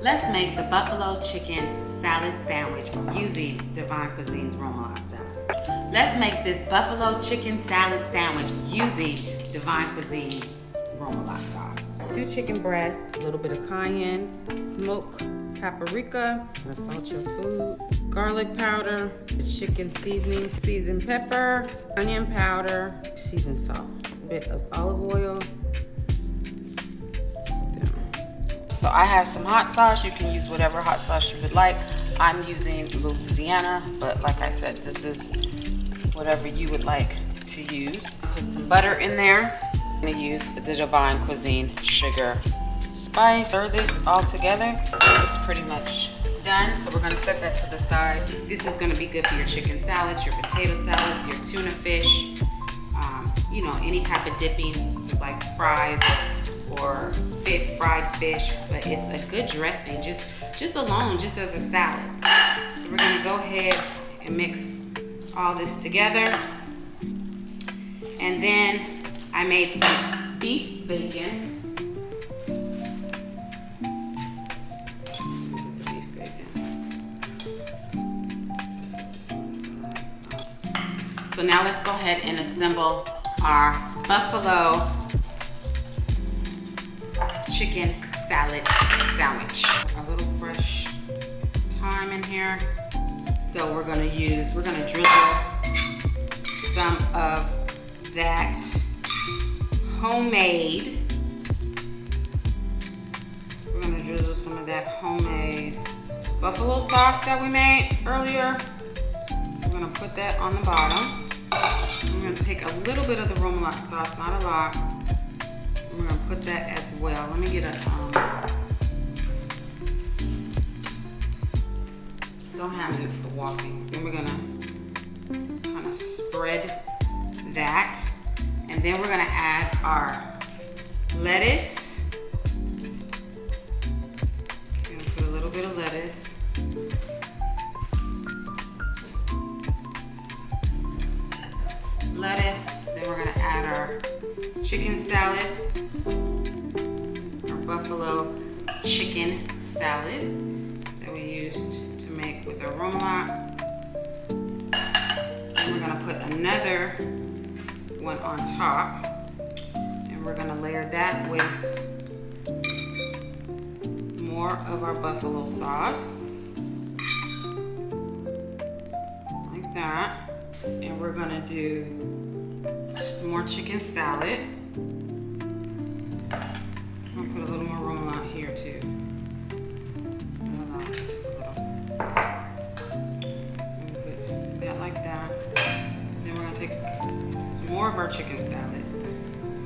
Let's make the buffalo chicken salad sandwich using DivineKuizine's Remoulade sauce. Let's make this buffalo chicken salad sandwich using DivineKuizine Remoulade sauce. 2 chicken breasts, a little bit of cayenne, smoked paprika, salt your food, garlic powder, chicken seasoning, seasoned pepper, onion powder, seasoned salt, a bit of olive oil. So I have some hot sauce. You can use whatever hot sauce you would like. I'm using Louisiana, but like I said, this is whatever you would like to use. Put some butter in there. I'm gonna use the DivineKuizine sugar spice. Stir this all together. It's pretty much done. So we're gonna set that to the side. This is gonna be good for your chicken salads, your potato salads, your tuna fish, you know, any type of dipping like fries or fried fish, but it's a good dressing, just alone, just as a salad. So we're gonna go ahead and mix all this together. And then I made some beef bacon. So now let's go ahead and assemble our buffalo chicken salad sandwich. A little fresh thyme in here. So we're gonna drizzle some of that homemade. We're gonna drizzle some of that homemade buffalo sauce that we made earlier. So we're gonna put that on the bottom. We're gonna take a little bit of the Remoulade sauce, not a lot. We're gonna put that as well. Let me get a, don't have it for walking. Then we're gonna kind of spread that. And then we're gonna add our lettuce. Gonna put a little bit of lettuce. Then we're gonna add our chicken salad, our buffalo chicken salad that we used to make with our Remoulade. And we're gonna put another one on top, and we're gonna layer that with more of our buffalo sauce, like that. And we're gonna do some more chicken salad. I'm gonna put a little more Remoulade here too. Just a little. Put that like that. Then we're gonna take some more of our chicken salad.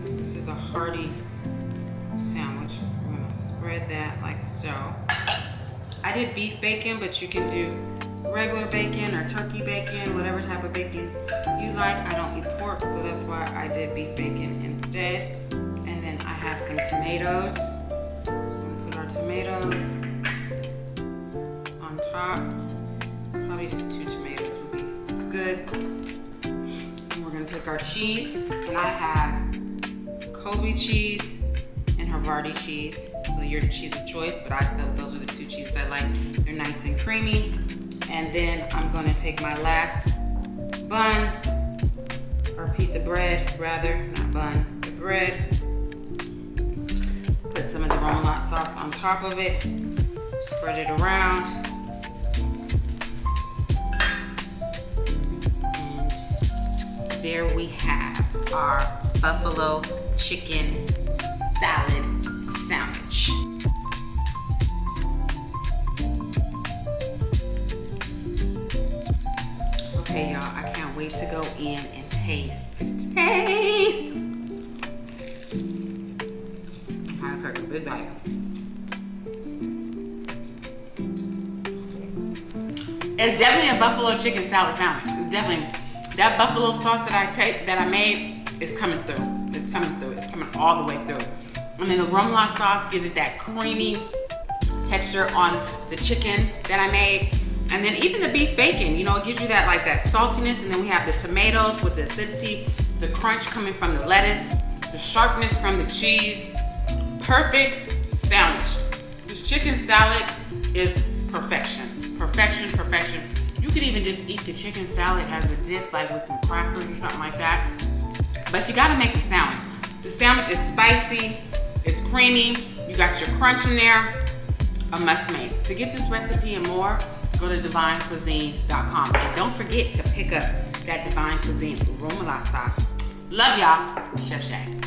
This is a hearty sandwich. We're gonna spread that like so. I did beef bacon, but you can do regular bacon or turkey bacon, whatever type of bacon you like. I don't eat pork, so that's why I did beef bacon instead. And then I have some tomatoes. So I'm gonna put our tomatoes on top. Probably just 2 tomatoes would be good. And we're gonna take our cheese, and I have Kobe cheese and Havarti cheese. So your cheese of choice, but those are the 2 cheeses I like. They're nice and creamy. And then I'm gonna take my last bun, or piece of bread, rather, not bun, but bread. Put some of the Remoulade sauce on top of it, spread it around. And there we have our buffalo chicken salad sandwich. Okay, y'all, I can't wait to go in and taste. I'm gonna take a big bite. It's definitely a buffalo chicken salad sandwich. It's definitely, that buffalo sauce that I made is coming through. It's coming through. It's coming all the way through. And then the Remoulade sauce gives it that creamy texture on the chicken that I made. And then even the beef bacon, you know, it gives you that like that saltiness. And then we have the tomatoes with the acidity, the crunch coming from the lettuce, the sharpness from the cheese. Perfect sandwich. This chicken salad is perfection. Perfection, perfection. You could even just eat the chicken salad as a dip, like with some crackers or something like that. But you gotta make the sandwich. The sandwich is spicy, it's creamy, you got your crunch in there, a must make. To get this recipe and more, go to DivineKuizine.com. And don't forget to pick up that Divine Cuisine Remoulade sauce. Love y'all, Chef Shay.